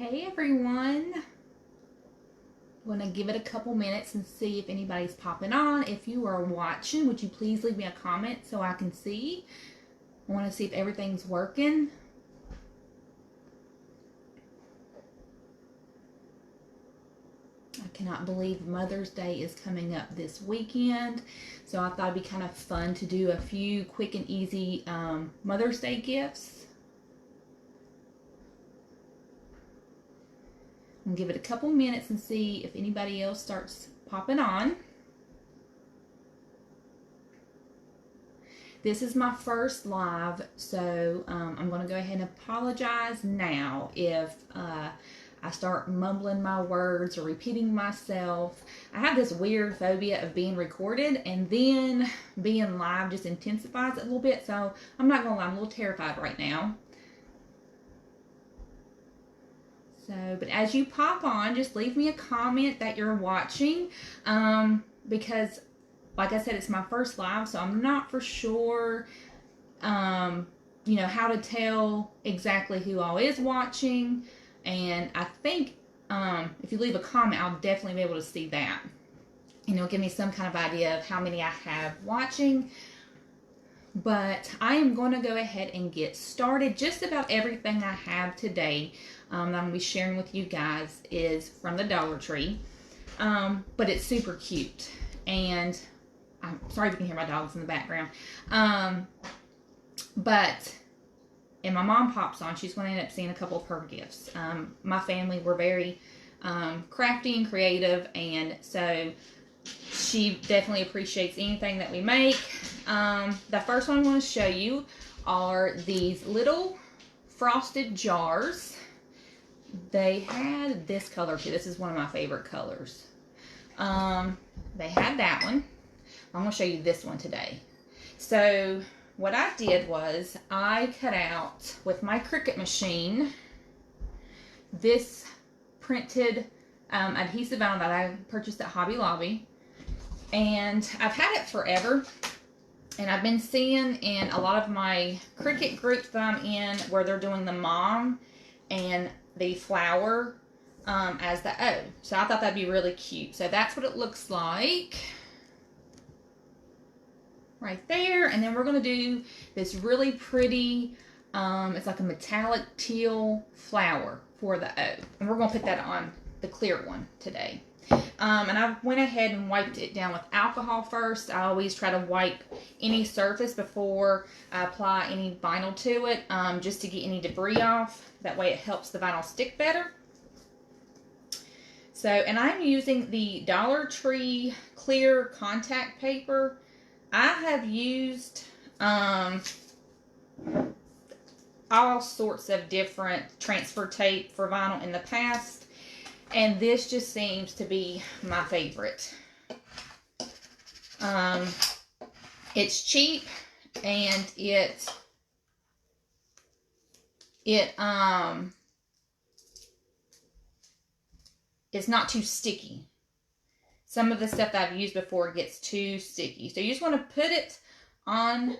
Hey everyone, I'm going to give it a couple minutes and see if anybody's popping on. If you are watching, would you please leave me a comment so I can see? I want to see if everything's working. I cannot believe Mother's Day is coming up this weekend, so I thought it'd be kind of fun to do a few quick and easy Mother's Day gifts. I'm going to give it a couple minutes and see if anybody else starts popping on. This is my first live, so I'm going to go ahead and apologize now if I start mumbling my words or repeating myself. I have this weird phobia of being recorded, and then being live just intensifies it a little bit, so I'm not going to lie, I'm a little terrified right now. So, but as you pop on, just leave me a comment that you're watching, because like I said, it's my first live, so I'm not for sure, how to tell exactly who all is watching. And I think if you leave a comment, I'll definitely be able to see that. Give me some kind of idea of how many I have watching. But I am going to go ahead and get started. Just about everything I have today that I'm going to be sharing with you guys is from the Dollar Tree. But it's super cute. And I'm sorry if you can hear my dogs in the background. But my mom pops on, she's going to end up seeing a couple of her gifts. My family were very crafty and creative, and so she definitely appreciates anything that we make. The first one I want to show you are these little frosted jars. They had this color too. This is one of my favorite colors. They had that one. I'm going to show you this one today. So what I did was I cut out with my Cricut machine this printed adhesive vinyl that I purchased at Hobby Lobby. And I've had it forever. And I've been seeing in a lot of my Cricut groups that I'm in where they're doing the mom and the flower as the O. So I thought that'd be really cute. So that's what it looks like right there. And then we're going to do this really pretty, it's like a metallic teal flower for the O. And we're going to put that on the clear one today. And I went ahead and wiped it down with alcohol first. I always try to wipe any surface before I apply any vinyl to it, just to get any debris off. That way it helps the vinyl stick better. So, and I'm using the Dollar Tree clear contact paper. I have used all sorts of different transfer tape for vinyl in the past, and this just seems to be my favorite. It's cheap, and it's not too sticky. Some of the stuff that I've used before gets too sticky. So you just want to put it on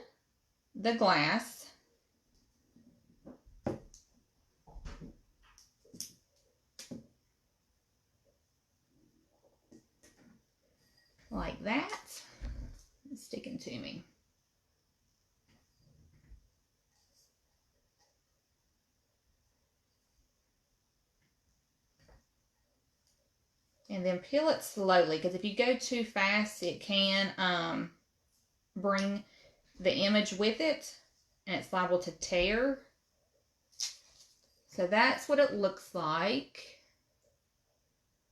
the glass. Like that. It's sticking to me. And then peel it slowly, because if you go too fast, it can bring the image with it, and it's liable to tear. So that's what it looks like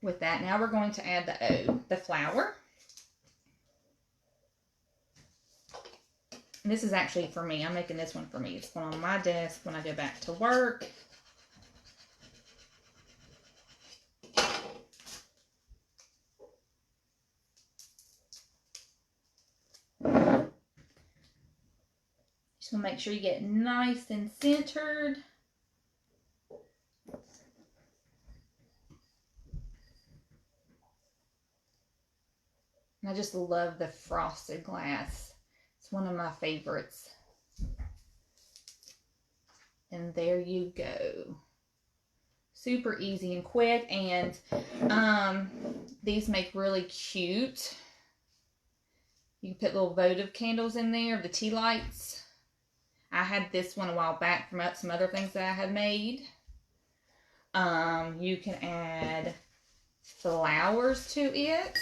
with that. Now we're going to add the O, the flower. And this is actually for me. I'm making this one for me. It's going on my desk when I go back to work. Just want to make sure you get nice and centered. And I just love the frosted glass. It's one of my favorites. And there you go. super easy and quick. And these make really cute. You can put little votive candles in there, the tea lights. I had this one a while back from some other things that I had made. You can add flowers to it.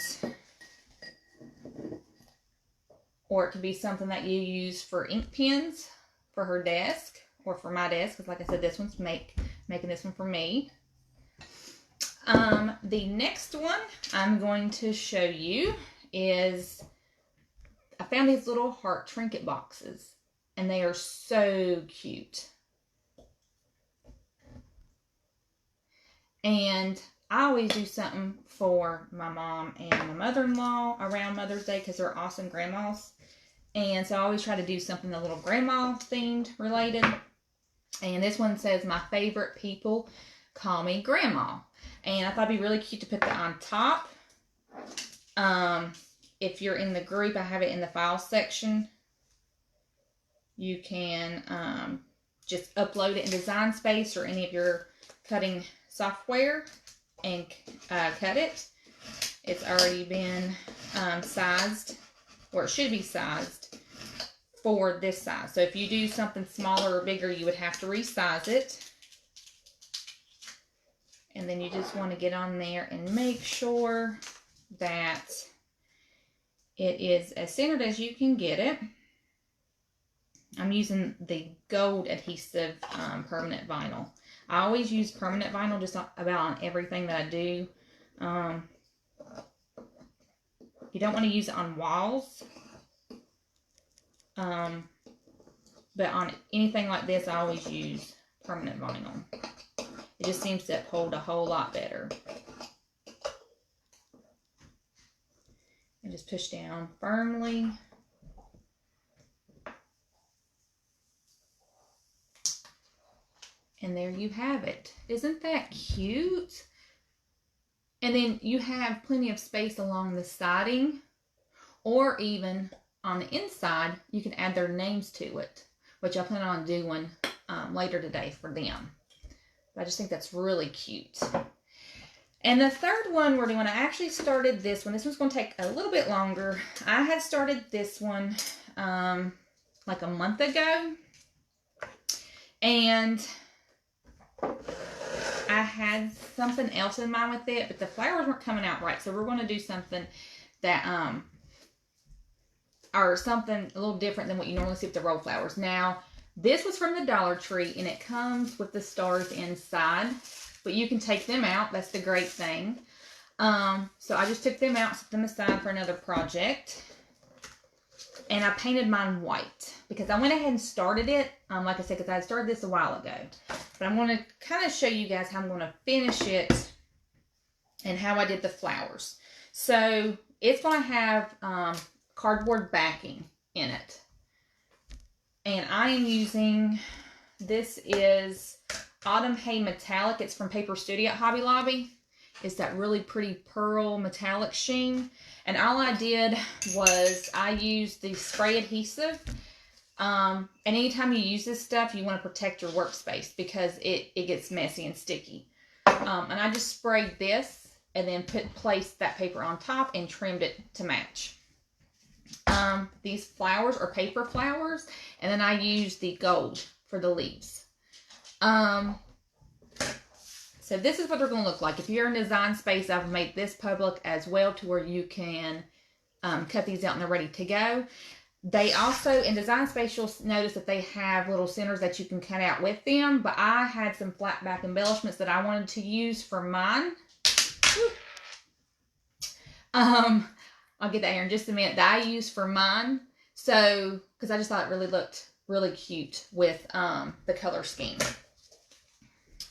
Or it could be something that you use for ink pens for her desk or for my desk. Because like I said, this one's making this one for me. The next one I'm going to show you is, I found these little heart trinket boxes. And they are so cute. And I always do something for my mom and my mother-in-law around Mother's Day because they're awesome grandmas. And so I always try to do something a little grandma themed related. And this one says, my favorite people call me grandma. And I thought it'd be really cute to put that on top. If you're in the group, I have it in the files section. You can just upload it in Design Space or any of your cutting software and cut it. It's already been sized, or it should be sized for this size. So if you do something smaller or bigger, you would have to resize it. And then you just want to get on there and make sure that it is as centered as you can get it. I'm using the gold adhesive permanent vinyl. I always use permanent vinyl just about on everything that I do. You don't want to use it on walls. But on anything like this, I always use permanent vinyl. It just seems to hold a whole lot better. And just push down firmly. And there you have it. Isn't that cute? And then you have plenty of space along the siding, or even on the inside, you can add their names to it, which I plan on doing later today for them. But I just think that's really cute. And the third one we're doing, I actually started this one. This one's going to take a little bit longer. I had started this one like a month ago. And I had something else in mind with it, but the flowers weren't coming out right. So we're going to do something that, or something a little different than what you normally see with the roll flowers. Now, this was from the Dollar Tree, and it comes with the stars inside, but you can take them out. That's the great thing. So I just took them out, set them aside for another project. And I painted mine white because I went ahead and started it, like I said, because I had started this a while ago. But I'm going to kind of show you guys how I'm going to finish it and how I did the flowers. So it's going to have cardboard backing in it. And I am using, this is Autumn Hay Metallic. It's from Paper Studio at Hobby Lobby. It's that really pretty pearl metallic sheen. And all I did was I used the spray adhesive. And anytime you use this stuff, you want to protect your workspace because it gets messy and sticky. And I just sprayed this and then placed that paper on top and trimmed it to match. These flowers are paper flowers. And then I used the gold for the leaves. So this is what they're going to look like. If you're in Design Space, I've made this public as well to where you can cut these out and they're ready to go. They also, in Design Space, you'll notice that they have little centers that you can cut out with them. But I had some flat back embellishments that I wanted to use for mine. I'll get that here in just a minute. That I used for mine. So, because I just thought it really looked really cute with the color scheme.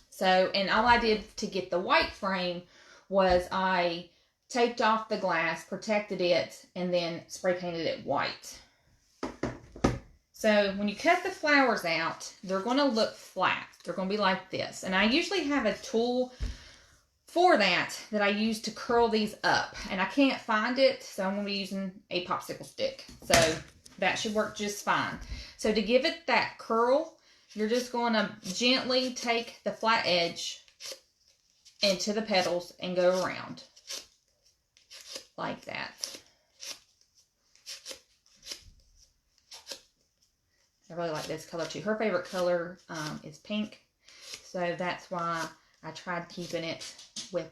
So, and all I did to get the white frame was I taped off the glass, protected it, and then spray painted it white. So, when you cut the flowers out, they're going to look flat. They're going to be like this. And I usually have a tool for that I use to curl these up. And I can't find it, so I'm going to be using a popsicle stick. So, that should work just fine. So, to give it that curl, you're just going to gently take the flat edge into the petals and go around like that. I really like this color too. Her favorite color is pink, so that's why I tried keeping it with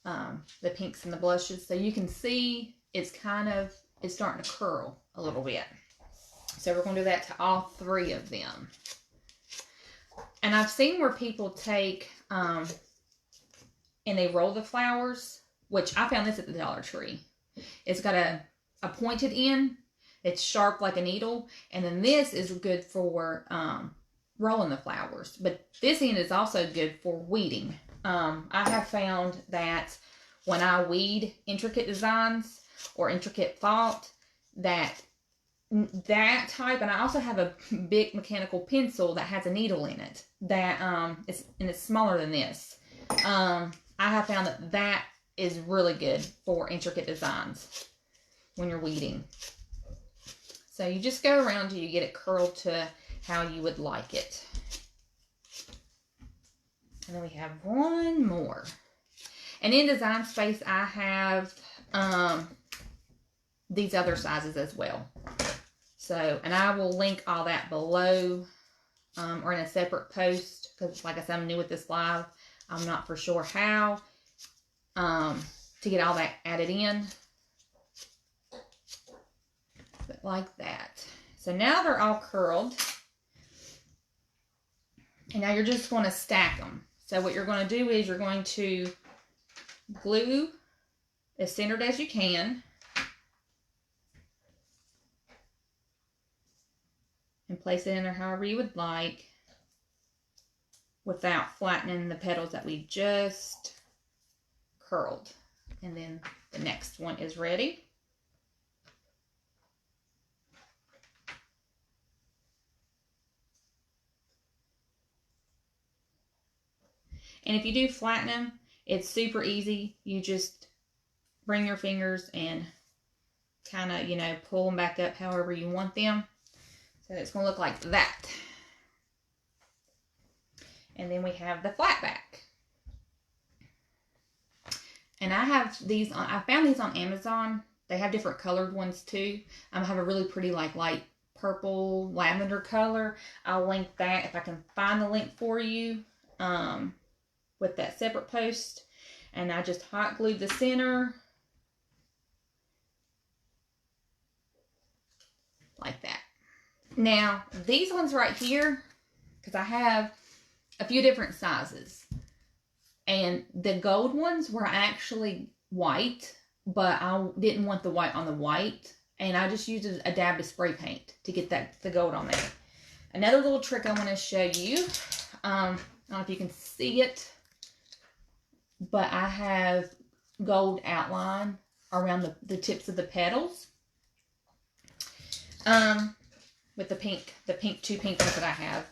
the pinks and the blushes. So you can see it's starting to curl a little bit. So we're going to do that to all 3 of them. And I've seen where people take and they roll the flowers, which I found this at the Dollar Tree. It's got a pointed end. It's sharp like a needle. And then this is good for rolling the flowers. But this end is also good for weeding. I have found that when I weed intricate designs or intricate font, that type, and I also have a big mechanical pencil that has a needle in it that it's smaller than this. I have found that is really good for intricate designs when you're weeding. So you just go around till you get it curled to how you would like it. And then we have one more. And in Design Space, I have these other sizes as well. So, and I will link all that below or in a separate post, because like I said, I'm new with this live. I'm not for sure how to get all that added in. But like that. So now they're all curled. And now you're just going to stack them. So what you're going to do is you're going to glue as centered as you can. And place it in there however you would like without flattening the petals that we just curled. And then the next one is ready. And if you do flatten them, it's super easy. You just bring your fingers and kind of, pull them back up however you want them. So it's going to look like that. And then we have the flat back. And I have these on, I found these on Amazon. They have different colored ones too. I have a really pretty light purple lavender color. I'll link that if I can find the link for you with that separate post. And I just hot glued the center like that. Now, these ones right here, because I have a few different sizes. And the gold ones were actually white, but I didn't want the white on the white. And I just used a dab of spray paint to get the gold on there. Another little trick I want to show you. I don't know if you can see it, but I have gold outline around the tips of the petals. With the two pink ones that I have.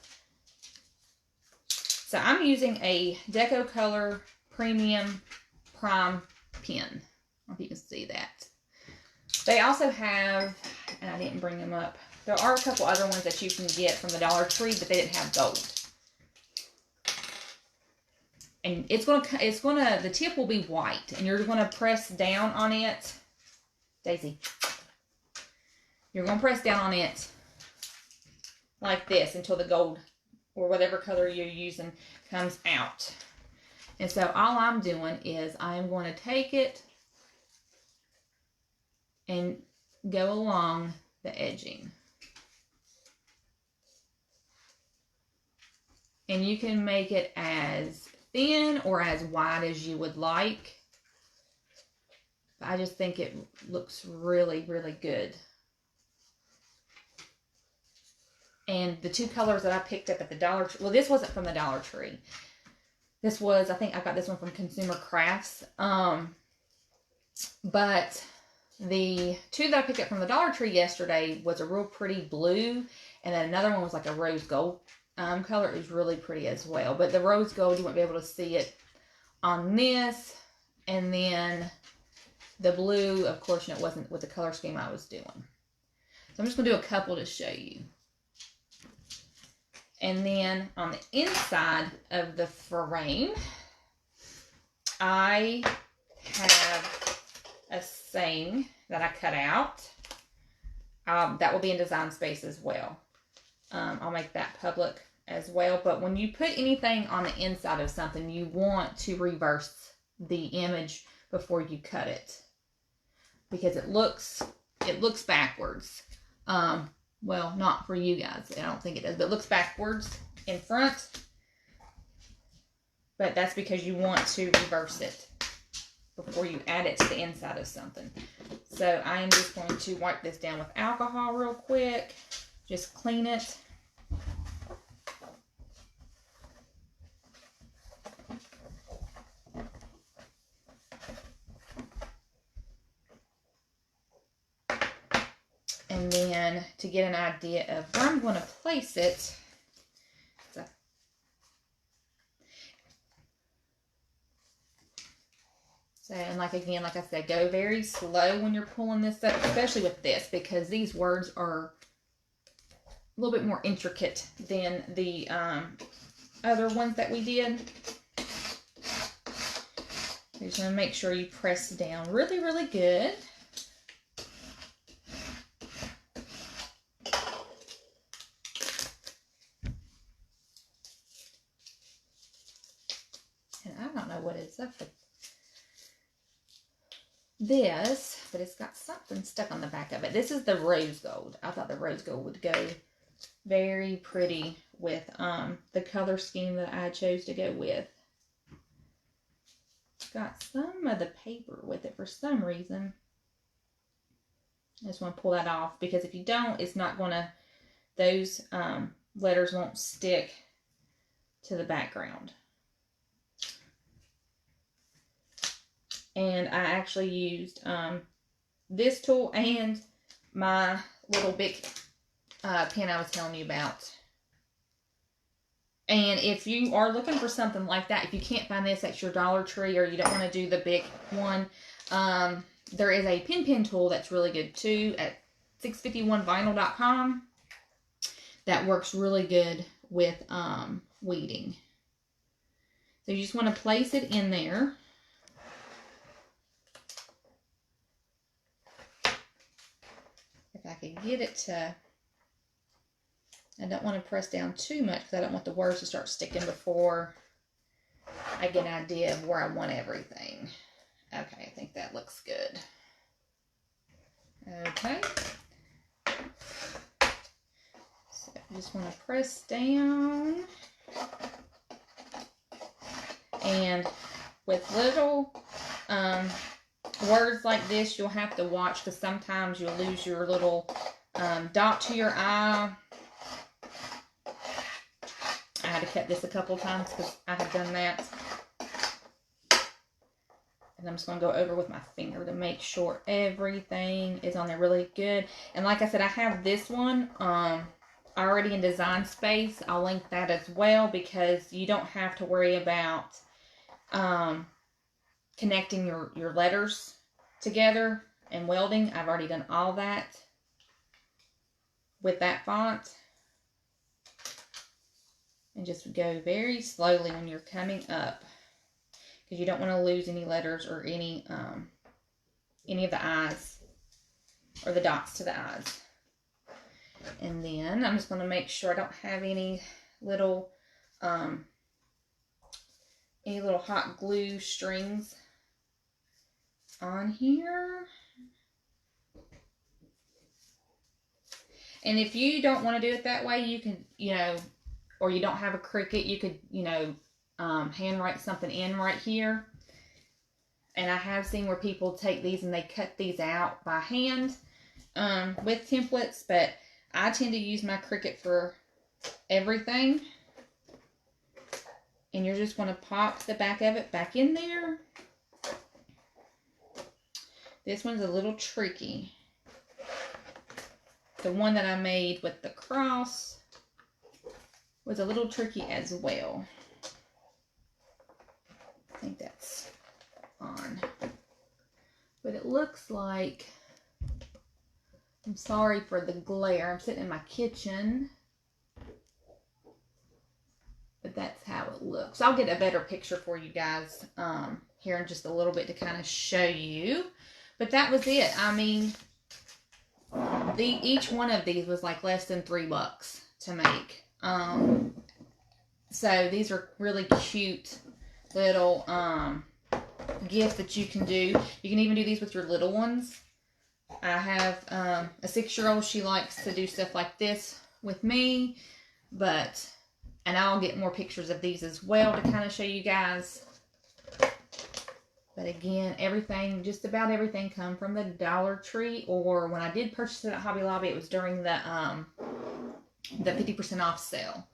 So I'm using a Deco Color Premium Prime pen. I don't know if you can see that. They also have, and I didn't bring them up, there are a couple other ones that you can get from the Dollar Tree, but they didn't have gold. And the tip will be white, and you're gonna press down on it. Daisy. You're gonna press down on it like this until the gold or whatever color you're using comes out. And so all I'm doing is I'm going to take it and go along the edging. And you can make it as thin or as wide as you would like. But I just think it looks really, really good. And the two colors that I picked up at the Dollar Tree, well, this wasn't from the Dollar Tree. This was, I think I got this one from Consumer Crafts. But the two that I picked up from the Dollar Tree yesterday was a real pretty blue. And then another one was like a rose gold color. It was really pretty as well. But the rose gold, you won't be able to see it on this. And then the blue, of course, it wasn't with the color scheme I was doing. So I'm just going to do a couple to show you. And then on the inside of the frame, I have a saying that I cut out. That will be in Design Space as well. I'll make that public as well. But when you put anything on the inside of something, you want to reverse the image before you cut it, because it looks backwards. Well, not for you guys. I don't think it does, but it looks backwards in front. But that's because you want to reverse it before you add it to the inside of something. So I am just going to wipe this down with alcohol real quick. Just clean it. And then to get an idea of where I'm going to place it, so, and like I said, go very slow when you're pulling this up, especially with this, because these words are a little bit more intricate than the other ones that we did. You just want to make sure you press down really, really good. And I don't know what it's up with this, but it's got something stuck on the back of it. This is the rose gold. I thought the rose gold would go very pretty with the color scheme that I chose to go with. Got some of the paper with it for some reason. I just want to pull that off, because if you don't, it's not going to, those letters won't stick to the background. And I actually used this tool and my little big pen I was telling you about. And if you are looking for something like that, if you can't find this at your Dollar Tree, or you don't want to do the big one, there is a pen tool that's really good too at 651vinyl.com that works really good with weeding. So you just want to place it in there. If I could get it to, I don't want to press down too much because I don't want the words to start sticking before I get an idea of where I want everything. Okay, I think that looks good. Okay. So I just want to press down. And with little words like this, you'll have to watch, because sometimes you'll lose your little dot to your eye. I had to cut this a couple times because I had done that. And I'm just going to go over with my finger to make sure everything is on there really good. And like I said, I have this one already in Design Space. I'll link that as well, because you don't have to worry about connecting your letters together and welding. I've already done all that with that font. And just go very slowly when you're coming up, because you don't want to lose any letters or any of the eyes or the dots to the eyes. And then I'm just going to make sure I don't have any little hot glue strings on here. And if you don't want to do it that way, you can, or you don't have a Cricut, you could, handwrite something in right here. And I have seen where people take these and they cut these out by hand with templates, but I tend to use my Cricut for everything. And you're just going to pop the back of it back in there. This one's a little tricky. The one that I made with the cross was a little tricky as well. I think that's on. But it looks like, I'm sorry for the glare. I'm sitting in my kitchen. But that's how it looks. I'll get a better picture for you guys here in just a little bit to kind of show you. But that was it. I mean, each one of these was like less than $3 to make. So these are really cute little gifts that you can do. You can even do these with your little ones. I have a 6-year-old. She likes to do stuff like this with me, and I'll get more pictures of these as well to kind of show you guys. But again, everything, just about everything, come from the Dollar Tree, or when I did purchase it at Hobby Lobby, it was during the 50% off sale.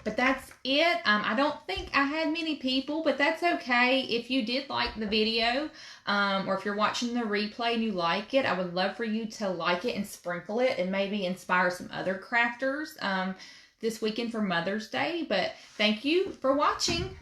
But that's it. I don't think I had many people, but that's okay. If you did like the video, or if you're watching the replay and you like it, I would love for you to like it and sprinkle it and maybe inspire some other crafters this weekend for Mother's Day. But thank you for watching.